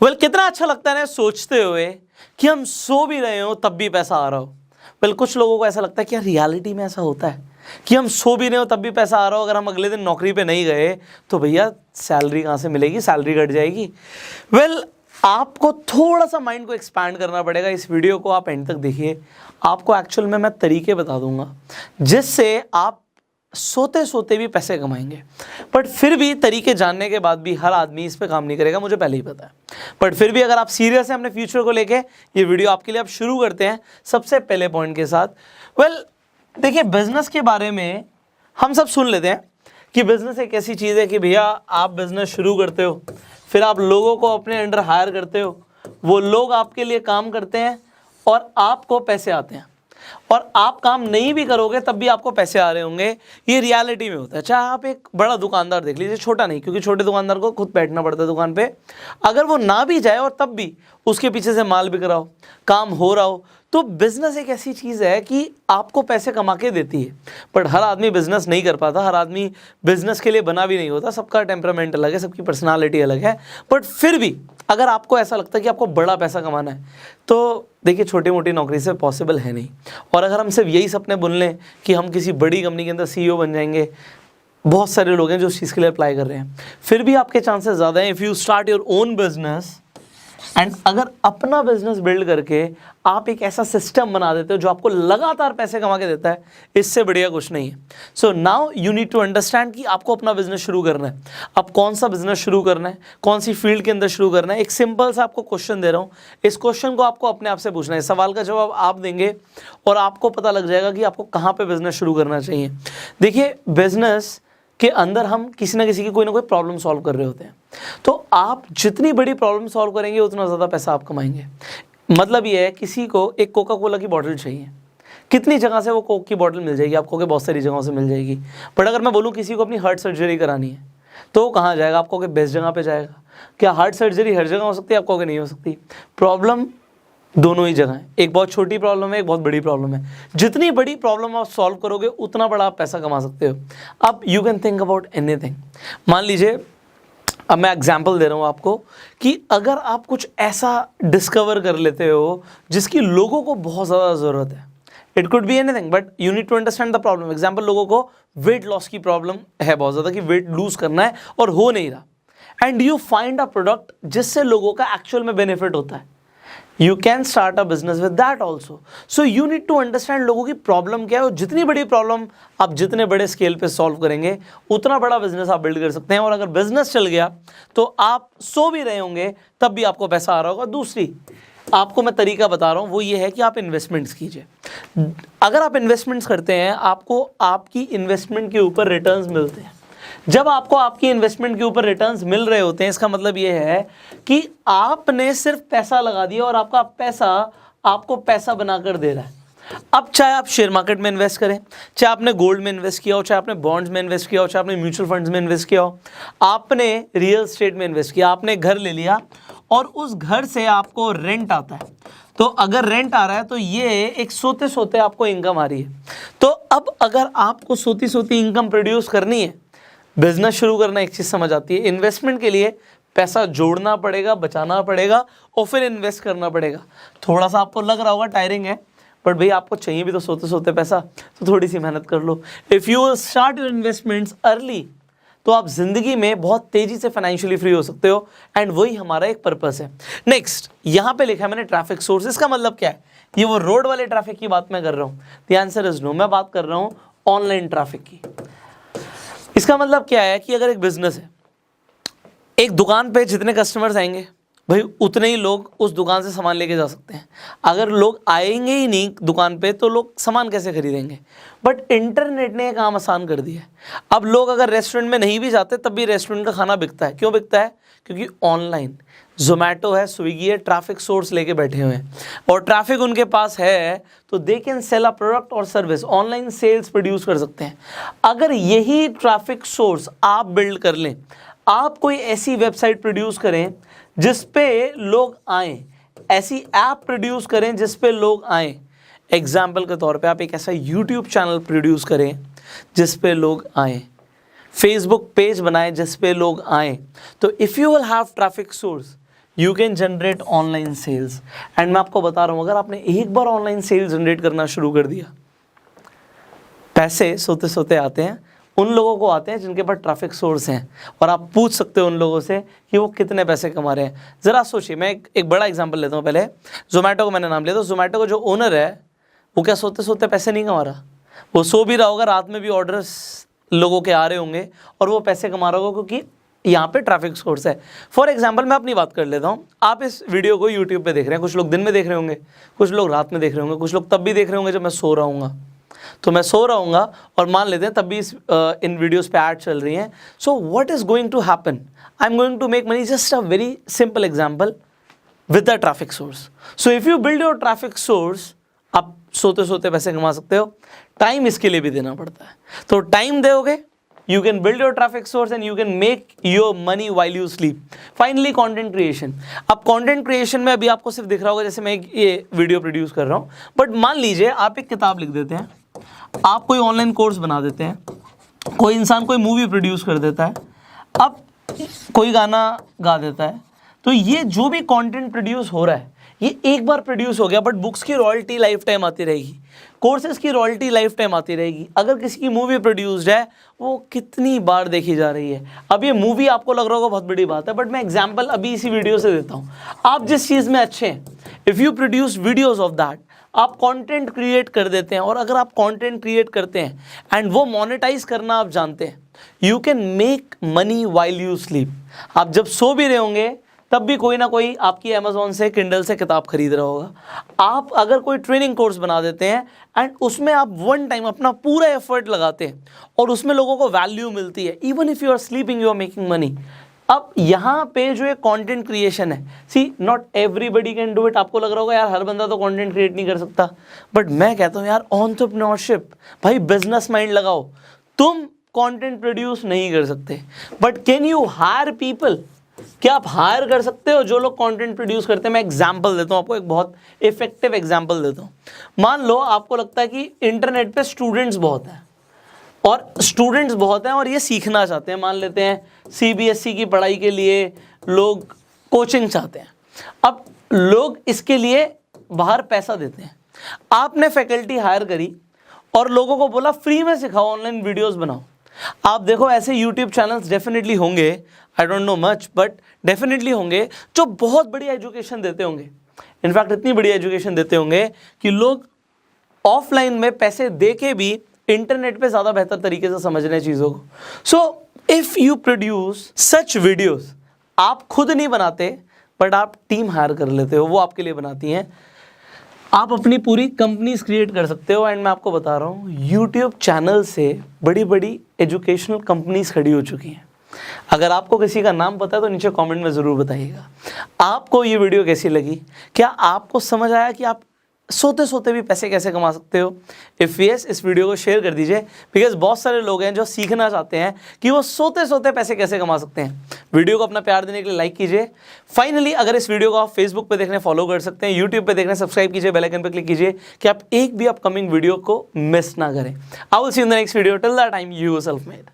कितना अच्छा लगता है ना सोचते हुए कि हम सो भी रहे हो तब भी पैसा आ रहा हो। कुछ लोगों को ऐसा लगता है कि यार रियलिटी में ऐसा होता है कि हम सो भी रहे हो तब भी पैसा आ रहा हो, अगर हम अगले दिन नौकरी पे नहीं गए तो भैया सैलरी कहाँ से मिलेगी, सैलरी घट जाएगी। आपको थोड़ा सा माइंड को एक्सपैंड करना पड़ेगा। इस वीडियो को आप एंड तक देखिए, आपको एक्चुअल में मैं तरीके बता दूंगा जिससे आप सोते सोते भी पैसे कमाएंगे। बट फिर भी तरीके जानने के बाद भी हर आदमी इस पे काम नहीं करेगा, मुझे पहले ही पता है। बट फिर भी अगर आप सीरियस हैं अपने फ्यूचर को लेके, ये वीडियो आपके लिए। आप शुरू करते हैं सबसे पहले पॉइंट के साथ। देखिए, बिजनेस के बारे में हम सब सुन लेते हैं कि बिजनेस एक ऐसी चीज़ है कि भैया आप बिजनेस शुरू करते हो, फिर आप लोगों को अपने अंडर हायर करते हो, वो लोग आपके लिए काम करते हैं और आपको पैसे आते हैं, और आप काम नहीं भी करोगे तब भी आपको पैसे आ रहे होंगे। ये रियलिटी में होता है। चाहे आप एक बड़ा दुकानदार देख लीजिए, छोटा नहीं, क्योंकि छोटे दुकानदार को खुद बैठना पड़ता है दुकान पे। अगर वो ना भी जाए और तब भी उसके पीछे से माल बिक रहा हो, काम हो रहा हो, तो बिजनेस एक ऐसी चीज़ है कि आपको पैसे कमा के देती है। बट हर आदमी बिजनेस नहीं कर पाता, हर आदमी बिजनेस के लिए बना भी नहीं होता। सबका टेम्परामेंट अलग है, सबकी पर्सनालिटी अलग है। बट फिर भी अगर आपको ऐसा लगता है कि आपको बड़ा पैसा कमाना है, तो देखिए छोटी मोटी नौकरी से पॉसिबल है नहीं। और अगर हम सिर्फ यही सपने बुन लें कि हम किसी बड़ी कंपनी के अंदर सीईओ बन जाएंगे, बहुत सारे लोग हैं जो उस चीज़ के लिए अप्लाई कर रहे हैं, फिर भी आपके चांसेस ज़्यादा हैं if you start your own business. And अगर अपना बिजनेस बिल्ड करके आप एक ऐसा सिस्टम बना देते हो जो आपको लगातार पैसे कमा के देता है, इससे बढ़िया कुछ नहीं है। So now you need to understand कि आपको अपना बिजनेस शुरू करना है। अब कौन सा बिजनेस शुरू करना है, कौन सी फील्ड के अंदर शुरू करना है, एक सिंपल सा आपको क्वेश्चन दे रहा हूँ। इस क्वेश्चन को आपको अपने आप से पूछना है, सवाल का जवाब आप देंगे और आपको पता लग जाएगा कि आपको कहाँ पर बिजनेस शुरू करना चाहिए। देखिए, बिजनेस के अंदर हम किसी ना किसी की कोई ना कोई प्रॉब्लम सॉल्व कर रहे होते हैं, तो आप जितनी बड़ी प्रॉब्लम सॉल्व करेंगे उतना ज़्यादा पैसा आप कमाएंगे। मतलब ये है, किसी को एक कोका कोला की बॉटल चाहिए, कितनी जगह से वो कोक की बॉटल मिल जाएगी आपको, कि बहुत सारी जगहों से मिल जाएगी। बट अगर मैं बोलूँ किसी को अपनी हार्ट सर्जरी करानी है, तो वो कहाँ जाएगा? आपको कि बेस्ट जगह पे जाएगा। क्या हार्ट सर्जरी हर जगह हो सकती है? आपको कि नहीं हो सकती। प्रॉब्लम दोनों ही जगह है, एक बहुत छोटी प्रॉब्लम है, एक बहुत बड़ी प्रॉब्लम है। जितनी बड़ी प्रॉब्लम आप सॉल्व करोगे उतना बड़ा आप पैसा कमा सकते हो। अब you can think about anything. मान लीजिए, अब मैं एग्जांपल दे रहा हूँ आपको, कि अगर आप कुछ ऐसा डिस्कवर कर लेते हो जिसकी लोगों को बहुत ज़्यादा ज़रूरत है, it could be anything, but you need to understand the problem. Example, लोगों को वेट लॉस की प्रॉब्लम है बहुत ज़्यादा, कि वेट लूज करना है और हो नहीं रहा, and you find a product जिससे लोगों का एक्चुअल में बेनिफिट होता है। You can start a business with that also. So you need to understand लोगों की प्रॉब्लम क्या है, और जितनी बड़ी प्रॉब्लम आप जितने बड़े स्केल पे सॉल्व करेंगे उतना बड़ा बिजनेस आप बिल्ड कर सकते हैं। और अगर बिजनेस चल गया तो आप सो भी रहे होंगे तब भी आपको पैसा आ रहा होगा। दूसरी आपको मैं तरीका बता रहा हूँ, वो ये है कि आप इन्वेस्टमेंट्स कीजिए। अगर आप इन्वेस्टमेंट्स करते हैं, आपको आपकी इन्वेस्टमेंट के ऊपर रिटर्न्स मिलते हैं। जब आपको आपकी इन्वेस्टमेंट के ऊपर रिटर्न्स मिल रहे होते हैं, इसका मतलब ये है कि आपने सिर्फ पैसा लगा दिया और आपका पैसा आपको पैसा बनाकर दे रहा है। अब चाहे आप शेयर मार्केट में इन्वेस्ट करें, चाहे आपने गोल्ड में इन्वेस्ट किया हो, चाहे आपने बॉन्ड्स में इन्वेस्ट किया हो, चाहे आपने म्यूचुअल फंड्स में इन्वेस्ट किया हो, आपने रियल एस्टेट में इन्वेस्ट किया, आपने घर ले लिया और उस घर से आपको रेंट आता है। तो अगर रेंट आ रहा है तो ये एक सोते सोते आपको इनकम आ रही है। तो अब अगर आपको सोती सोती इनकम प्रोड्यूस करनी है, बिजनेस शुरू करना एक चीज़ समझ आती है, इन्वेस्टमेंट के लिए पैसा जोड़ना पड़ेगा, बचाना पड़ेगा और फिर इन्वेस्ट करना पड़ेगा। थोड़ा सा आपको लग रहा होगा टायरिंग है, बट भाई आपको चाहिए भी तो सोते सोते पैसा, तो थोड़ी सी मेहनत कर लो। If you start your investments early, तो आप जिंदगी में बहुत तेजी से फाइनेंशियली फ्री हो सकते हो, एंड वही हमारा एक पर्पस है। नेक्स्ट, यहाँ पे लिखा है मैंने ट्रैफिक सोर्स। इसका मतलब क्या है? ये वो रोड वाले ट्रैफिक की बात मैं कर रहा हूँ? The answer is no. मैं बात कर रहा हूँ ऑनलाइन ट्रैफिक की। इसका मतलब क्या है कि अगर एक बिजनेस है, एक दुकान पे जितने कस्टमर्स आएंगे भाई उतने ही लोग उस दुकान से सामान लेके जा सकते हैं। अगर लोग आएंगे ही नहीं दुकान पे तो लोग सामान कैसे खरीदेंगे? बट इंटरनेट ने काम आसान कर दिया है। अब लोग अगर रेस्टोरेंट में नहीं भी जाते तब भी रेस्टोरेंट का खाना बिकता है। क्यों बिकता है? क्योंकि ऑनलाइन जोमेटो है, स्विगी है, ट्रैफिक सोर्स लेके बैठे हुए हैं, और ट्रैफिक उनके पास है तो they can sell a product और सर्विस। ऑनलाइन सेल्स प्रोड्यूस कर सकते हैं। अगर यही ट्रैफिक सोर्स आप बिल्ड कर लें, आप कोई ऐसी वेबसाइट प्रोड्यूस करें जिस पे लोग आएँ, ऐसी ऐप प्रोड्यूस करें जिस पे लोग आएँ। एग्जाम्पल के तौर पे आप एक ऐसा यूट्यूब चैनल प्रोड्यूस करें जिस पे लोग आएँ, फेसबुक पेज बनाएं जिस पे लोग आएँ। तो if you will have traffic source, you can generate online sales. And मैं आपको बता रहा हूँ, अगर आपने एक बार ऑनलाइन सेल्स जनरेट करना शुरू कर दिया, पैसे सोते सोते आते हैं। उन लोगों को आते हैं जिनके पास ट्रैफिक सोर्स हैं, और आप पूछ सकते हो उन लोगों से कि वो कितने पैसे कमा रहे हैं। ज़रा सोचिए, मैं एक बड़ा एग्जांपल लेता हूँ। पहले जोमेटो को मैंने नाम लिया, तो जोमेटो का जो ओनर है वो क्या सोते सोते पैसे नहीं कमा रहा? वो सो भी रहा होगा, रात में भी ऑर्डर्स लोगों के आ रहे होंगे और वो पैसे कमा रहा होगा, क्योंकि यहाँ पे ट्रैफिक सोर्स है। फॉर एग्जाम्पल मैं अपनी बात कर लेता हूँ। आप इस वीडियो को यूट्यूब पे देख रहे हैं, कुछ लोग दिन में देख रहे होंगे, कुछ लोग रात में देख रहे होंगे, कुछ लोग तब भी देख रहे होंगे जब मैं सो रहा हूँगा। तो मैं सो रहा हूँगा और मान लेते हैं तब भी इन वीडियोस पे ऐड चल रही हैं। So what is going to happen? I am going to make money. Just a very simple example with the traffic source. So if you build your traffic source, आप सोते सोते पैसे कमा सकते हो। टाइम इसके लिए भी देना पड़ता है, तो टाइम दोगे, you can build your traffic source and you can make your money while you sleep. Finally, content creation. अब content creation में अभी आपको सिर्फ दिख रहा होगा जैसे मैं ये वीडियो प्रोड्यूस कर रहा हूँ, बट मान लीजिए आप एक किताब लिख देते हैं, आप कोई ऑनलाइन कोर्स बना देते हैं, कोई इंसान कोई मूवी प्रोड्यूस कर देता है, अब कोई गाना गा देता है, तो ये जो भी कंटेंट प्रोड्यूस हो रहा है ये एक बार प्रोड्यूस हो गया, बट बुक्स की रॉयल्टी लाइफ टाइम आती रहेगी, कोर्सेज की रॉयल्टी लाइफ टाइम आती रहेगी। अगर किसी की मूवी प्रोड्यूस्ड है, वो कितनी बार देखी जा रही है। अब ये मूवी आपको लग रहा होगा बहुत बड़ी बात है, बट मैं एग्जांपल अभी इसी वीडियो से देता हूँ। आप जिस चीज़ में अच्छे हैं, if you produce videos of that, आप कंटेंट क्रिएट कर देते हैं, और अगर आप कंटेंट क्रिएट करते हैं एंड वो मोनेटाइज करना आप जानते हैं, you can make money while you sleep. आप जब सो भी रहे होंगे तब भी कोई ना कोई आपकी अमेज़ॉन से, किंडल से किताब खरीद रहा होगा। आप अगर कोई ट्रेनिंग कोर्स बना देते हैं एंड उसमें आप वन टाइम अपना पूरा एफर्ट लगाते हैं और उसमें लोगों को वैल्यू मिलती है, even if you are sleeping you are making money. अब यहाँ पे जो एक कंटेंट क्रिएशन है, see not everybody can do it. आपको लग रहा होगा यार हर बंदा तो कंटेंट क्रिएट नहीं कर सकता, बट मैं कहता हूँ यार एंटरप्रेन्योरशिप, भाई बिजनेस माइंड लगाओ। तुम कंटेंट प्रोड्यूस नहीं कर सकते, but can you hire people? क्या आप हायर कर सकते हो जो लोग कंटेंट प्रोड्यूस करते हैं? मैं एग्जांपल देता हूँ आपको, एक बहुत इफेक्टिव एग्जांपल देता हूँ। मान लो आपको लगता है कि इंटरनेट पे स्टूडेंट्स बहुत हैं और ये सीखना चाहते हैं। मान लेते हैं सीबीएसई की पढ़ाई के लिए लोग कोचिंग चाहते हैं। अब लोग इसके लिए बाहर पैसा देते हैं। आपने फैकल्टी हायर करी और लोगों को बोला फ्री में सिखाओ, ऑनलाइन वीडियोस बनाओ। आप देखो ऐसे यूट्यूब चैनल्स डेफिनेटली होंगे, I don't know much, but definitely होंगे जो बहुत बड़ी एजुकेशन देते होंगे। इनफैक्ट इतनी बड़ी एजुकेशन देते होंगे कि लोग ऑफलाइन में पैसे दे के भी इंटरनेट पे ज़्यादा बेहतर तरीके से समझ रहे हैं चीज़ों को। So if you produce such videos, आप खुद नहीं बनाते बट आप टीम हायर कर लेते हो, वो आपके लिए बनाती हैं। आप अपनी पूरी कंपनीज क्रिएट कर सकते हो। एंड मैं आपको बता रहा हूँ यूट्यूब चैनल से बड़ी बड़ी एजुकेशनल कंपनीज खड़ी हो चुकी हैं। अगर आपको किसी का नाम पता है तो नीचे कमेंट में ज़रूर बताइएगा। आपको ये वीडियो कैसी लगी? क्या आपको समझ आया कि आप सोते सोते भी पैसे कैसे कमा सकते हो? इफ़ यस, इस वीडियो को शेयर कर दीजिए, बिकॉज बहुत सारे लोग हैं जो सीखना चाहते हैं कि वो सोते सोते पैसे कैसे कमा सकते हैं। वीडियो को अपना प्यार देने के लिए लाइक कीजिए। फाइनली, अगर इस वीडियो को आप फेसबुक पे देखने फॉलो कर सकते हैं, यूट्यूब पे देखने सब्सक्राइब कीजिए, बेल आइकन पे क्लिक कीजिए कि आप एक भी अपकमिंग वीडियो को मिस ना करें। I will see you in the next video. Till that time, you self made.